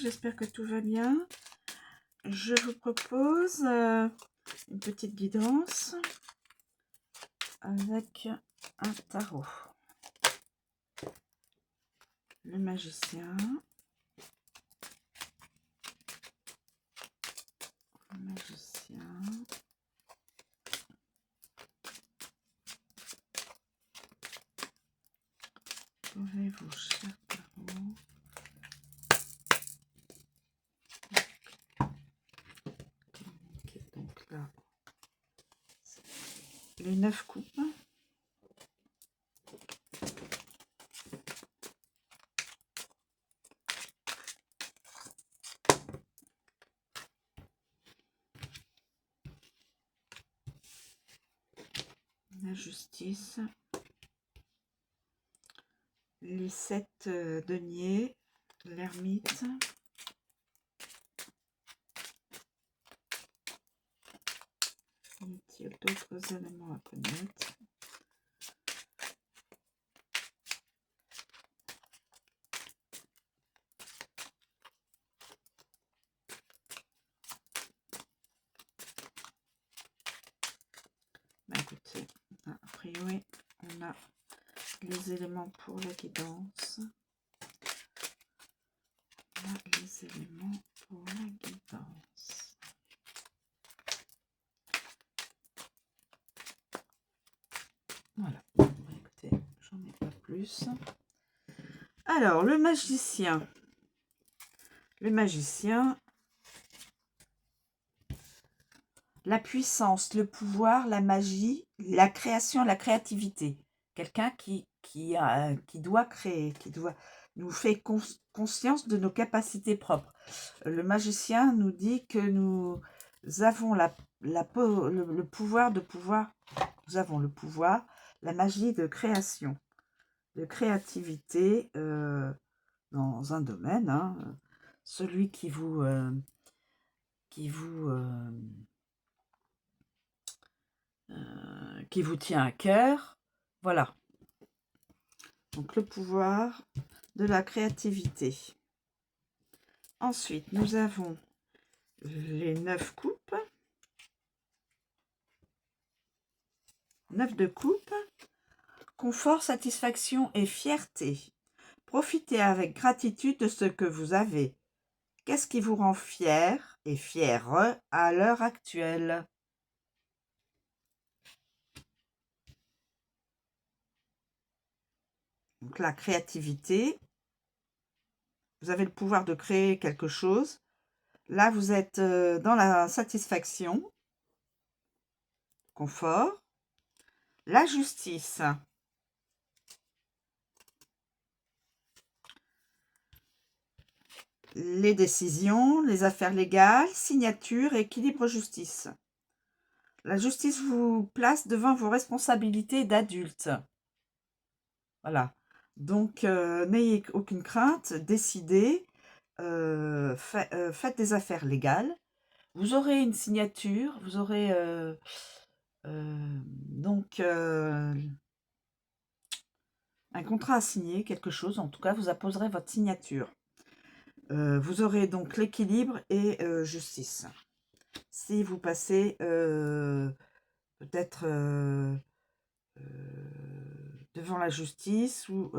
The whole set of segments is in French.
j'espère que tout va bien. Je vous propose une petite guidance avec un tarot. Le magicien. Le magicien. Pouvez-vous, cher tarot, donc là, les 9 coupes. La justice. Les 7 deniers. L'ermite. Y a-t-il d'autres éléments à connaître? Bah, écoutez, a priori, on a les éléments pour la guidance. On a les éléments pour la guidance. Voilà. Bah, écoutez, j'en ai pas plus. Alors, le magicien. Le magicien. La puissance, le pouvoir, la magie, la création, la créativité. Quelqu'un qui doit créer, qui doit nous fait conscience de nos capacités propres. Le magicien nous dit que nous avons le pouvoir de pouvoir, nous avons le pouvoir, la magie de création, de créativité dans un domaine, hein, celui qui vous tient à cœur. Voilà. Donc le pouvoir de la créativité. Ensuite, nous avons les 9 coupes. 9 de coupe. Confort, satisfaction et fierté. Profitez avec gratitude de ce que vous avez. Qu'est-ce qui vous rend fier et fière à l'heure actuelle? Donc la créativité. Vous avez le pouvoir de créer quelque chose. Là, vous êtes dans la satisfaction. Confort. La justice. Les décisions, les affaires légales, signature, équilibre, justice. La justice vous place devant vos responsabilités d'adulte. Voilà. Donc, n'ayez aucune crainte, décidez, faites des affaires légales. Vous aurez une signature, vous aurez donc un contrat à signer, quelque chose. En tout cas, vous apposerez votre signature. Vous aurez donc l'équilibre et justice. Si vous passez peut-être devant la justice ou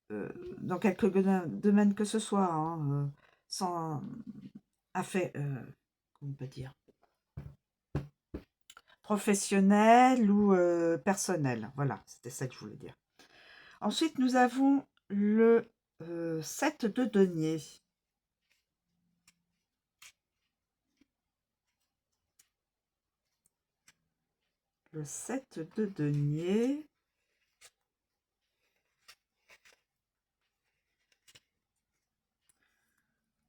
dans quelque domaine que ce soit, hein, sans affaire, comment on peut dire, professionnel ou personnel. Voilà, c'était ça que je voulais dire. Ensuite, nous avons le 7 de denier. Le 7 de denier.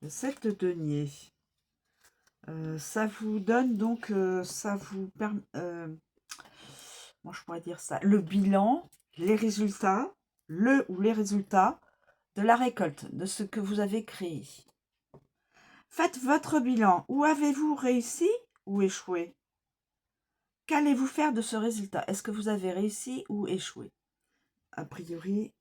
Le 7 de denier. Ça vous donne donc, ça vous permet, moi je pourrais dire ça, le bilan, les résultats, le ou les résultats de la récolte, de ce que vous avez créé. Faites votre bilan. Où avez-vous réussi ou échoué? Qu'allez-vous faire de ce résultat? Est-ce que vous avez réussi ou échoué? A priori,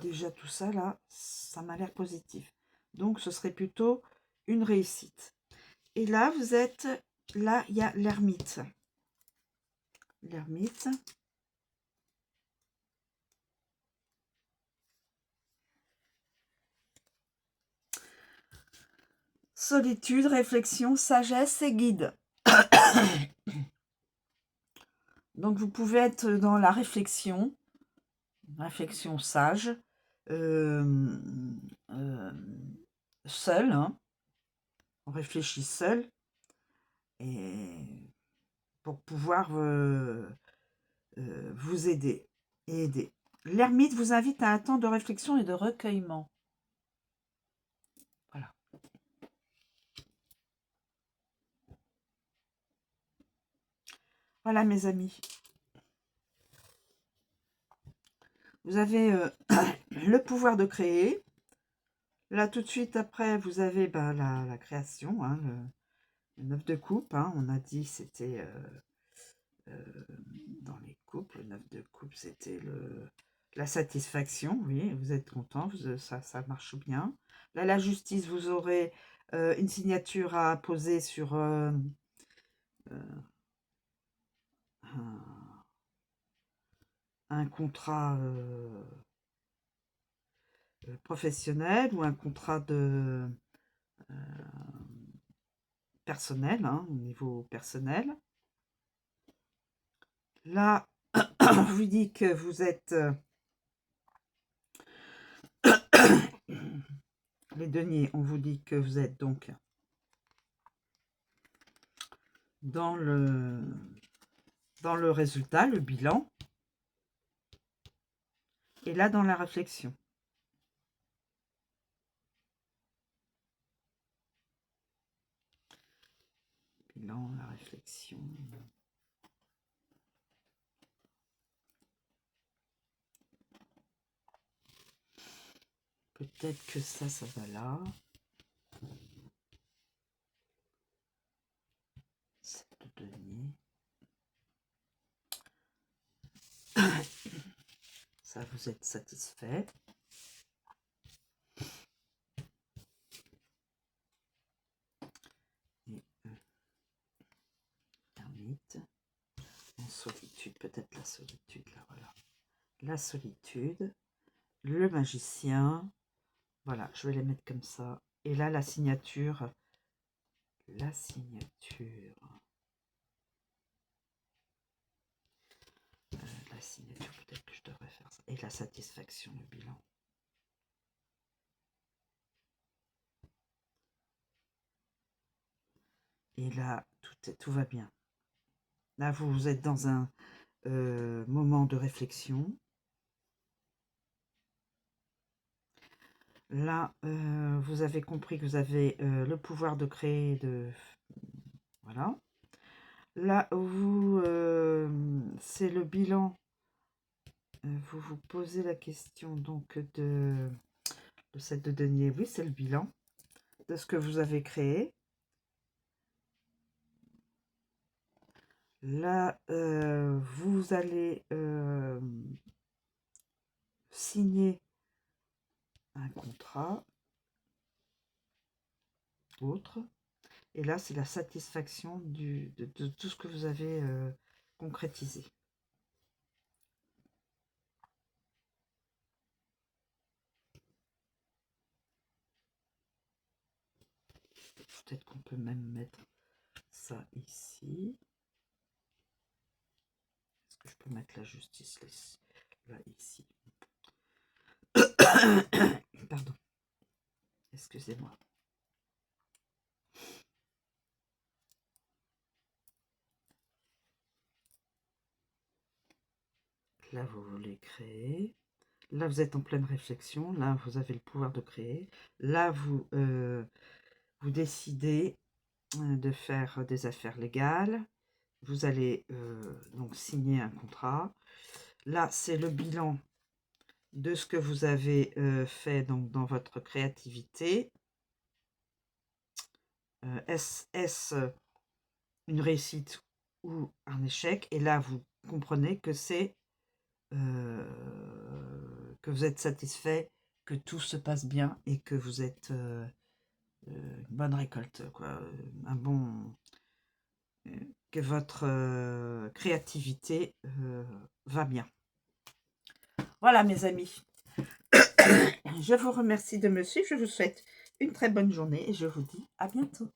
déjà tout ça, là, ça m'a l'air positif. Donc, ce serait plutôt une réussite. Et là, vous êtes... Là, il y a l'ermite. L'ermite. Solitude, réflexion, sagesse et guide. Donc, vous pouvez être dans la réflexion sage, seul, hein. On réfléchit seul, et pour pouvoir vous aider et aider. L'ermite vous invite à un temps de réflexion et de recueillement. Voilà. Voilà, mes amis. Vous avez le pouvoir de créer. Là, tout de suite après, vous avez la création, hein, le 9 de coupe. Hein, on a dit c'était dans les couples. Le 9 de coupe, c'était la satisfaction. Oui, vous êtes content, ça marche bien. Là, la justice, vous aurez une signature à poser sur un contrat professionnel ou un contrat de personnel, hein, au niveau personnel. Là, on vous dit que vous êtes les deniers, on vous dit que vous êtes donc dans le résultat, le bilan, et là dans la réflexion. Bilan, la réflexion. Peut-être que ça va là. C'est de denier. Ça, vous êtes satisfait. Et ermite. En solitude, peut-être la solitude, là, voilà. La solitude. Le magicien. Voilà, je vais les mettre comme ça. Et là, la signature. La signature. La signature, peut-être que je devrais faire ça. Et la satisfaction, le bilan. Et là, tout va bien. Là, vous êtes dans un moment de réflexion. Là, vous avez compris que vous avez le pouvoir de créer, voilà. Là, c'est le bilan. Vous vous posez la question donc de cette de denier. Oui, c'est le bilan de ce que vous avez créé. Là, vous allez signer un contrat autre. Et là, c'est la satisfaction de tout ce que vous avez concrétisé. Peut-être qu'on peut même mettre ça ici. Est-ce que je peux mettre la justice là, ici? Pardon. Excusez-moi. Là, vous voulez créer. Là, vous êtes en pleine réflexion. Là, vous avez le pouvoir de créer. Là, vous décidez de faire des affaires légales. Vous allez donc signer un contrat. Là, c'est le bilan de ce que vous avez fait donc, dans votre créativité. Est-ce une réussite ou un échec? Et là, vous comprenez que c'est que vous êtes satisfait, que tout se passe bien et que vous êtes une bonne récolte, quoi, un bon, que votre créativité va bien. Voilà mes amis, je vous remercie de me suivre, je vous souhaite une très bonne journée et je vous dis à bientôt.